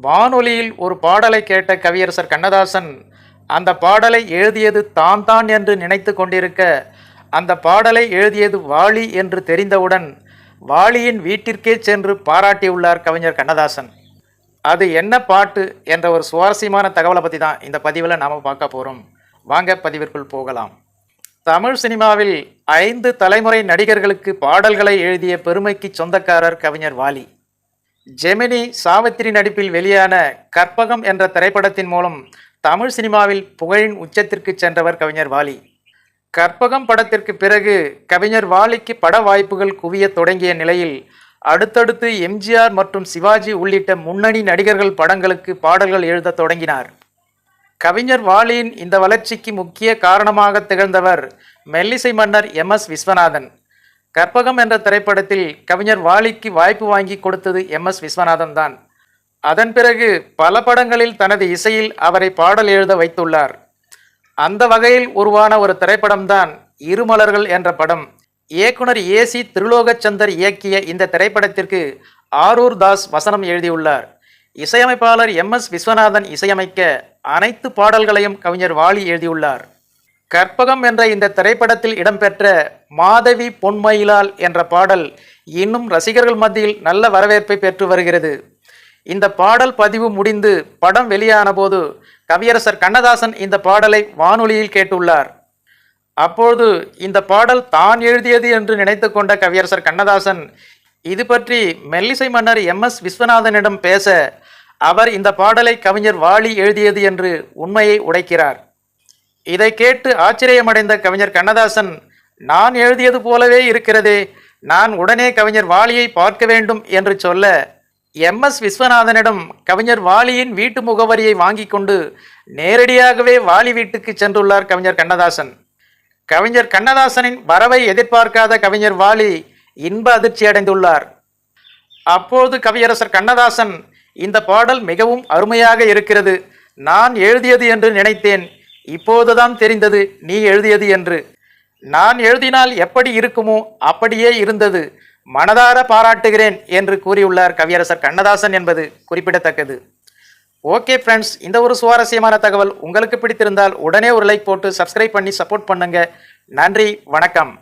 வானொலியில் ஒரு பாடலை கேட்ட கவியரசர் கண்ணதாசன் அந்த பாடலை எழுதியது தான் என்று நினைத்து கொண்டிருக்க, அந்த பாடலை எழுதியது வாலி என்று தெரிந்தவுடன் வாலியின் வீட்டிற்கே சென்று பாராட்டியுள்ளார் கவிஞர் கண்ணதாசன். அது என்ன பாட்டு என்ற ஒரு சுவாரஸ்யமான தகவலை பற்றி தான் இந்த பதிவில் நாம் பார்க்க போகிறோம். வாங்க பதிவிற்குள் போகலாம். தமிழ் சினிமாவில் 5 தலைமுறை நடிகர்களுக்கு பாடல்களை எழுதிய பெருமைக்கு சொந்தக்காரர் கவிஞர் வாலி. ஜெமினி, சாவித்திரி நடிப்பில் வெளியான கற்பகம் என்ற திரைப்படத்தின் மூலம் தமிழ் சினிமாவில் புகழின் உச்சத்திற்கு சென்றவர் கவிஞர் வாலி. கற்பகம் படத்திற்கு பிறகு கவிஞர் வாலிக்கு பட வாய்ப்புகள் குவிய தொடங்கிய நிலையில் அடுத்தடுத்து எம்ஜிஆர் மற்றும் சிவாஜி உள்ளிட்ட முன்னணி நடிகர்கள் படங்களுக்கு பாடல்கள் எழுத தொடங்கினார். கவிஞர் வாலியின் இந்த வளர்ச்சிக்கு முக்கிய காரணமாக திகழ்ந்தவர் மெல்லிசை மன்னர் MS விஸ்வநாதன். கற்பகம் என்ற திரைப்படத்தில் கவிஞர் வாலிக்கு வாய்ப்பு வாங்கி கொடுத்தது MS விஸ்வநாதன் தான். அதன் பிறகு பல படங்களில் தனது இசையில் அவரை பாடல் எழுத வைத்துள்ளார். அந்த வகையில் உருவான ஒரு திரைப்படம்தான் இருமலர்கள் என்ற படம். இயக்குனர் AC திருலோகச்சந்தர் இயக்கிய இந்த திரைப்படத்திற்கு ஆரூர் தாஸ் வசனம் எழுதியுள்ளார். இசையமைப்பாளர் MS விஸ்வநாதன் இசையமைக்க அனைத்து பாடல்களையும் கவிஞர் வாலி எழுதியுள்ளார். கற்பகம் என்ற இந்த திரைப்படத்தில் இடம்பெற்ற மாதவி பொன்மயிலால் என்ற பாடல் இன்னும் ரசிகர்கள் மத்தியில் நல்ல வரவேற்பை பெற்று வருகிறது. இந்த பாடல் பதிவு முடிந்து படம் வெளியான போது கவியரசர் கண்ணதாசன் இந்த பாடலை வானொலியில் கேட்டுள்ளார். அப்போது இந்த பாடல் தான் எழுதியது என்று நினைத்து கொண்ட கவியரசர் கண்ணதாசன் இது பற்றி மெல்லிசை மன்னர் MS விஸ்வநாதனிடம் பேச, அவர் இந்த பாடலை கவிஞர் வாலி எழுதியது என்று உண்மையை உடைக்கிறார். இதை கேட்டு ஆச்சரியமடைந்த கவிஞர் கண்ணதாசன், நான் எழுதியது போலவே இருக்கிறதே, நான் உடனே கவிஞர் வாலியை பார்க்க வேண்டும் என்று சொல்ல, MS விஸ்வநாதனிடம் கவிஞர் வாலியின் வீட்டு முகவரியை வாங்கி கொண்டு நேரடியாகவே வாலி வீட்டுக்கு சென்றுள்ளார் கவிஞர் கண்ணதாசன். கவிஞர் கண்ணதாசனின் வரவை எதிர்பார்க்காத கவிஞர் வாலி இன்ப அதிர்ச்சி அடைந்துள்ளார். அப்போது கவியரசர் கண்ணதாசன், இந்த பாடல் மிகவும் அருமையாக இருக்கிறது, நான் எழுதியது என்று நினைத்தேன், இப்போதுதான் தெரிந்தது நீ எழுதியது என்று. நான் எழுதினால் எப்படி இருக்குமோ அப்படியே இருந்தது, மனதார பாராட்டுகிறேன் என்று கூறியுள்ளார் கவியரசர் கண்ணதாசன் என்பது குறிப்பிடத்தக்கது. ஓகே ஃப்ரெண்ட்ஸ், இந்த ஒரு சுவாரஸ்யமான தகவல் உங்களுக்கு பிடித்திருந்தால் உடனே ஒரு லைக் போட்டு சப்ஸ்கிரைப் பண்ணி சப்போர்ட் பண்ணுங்க. நன்றி, வணக்கம்.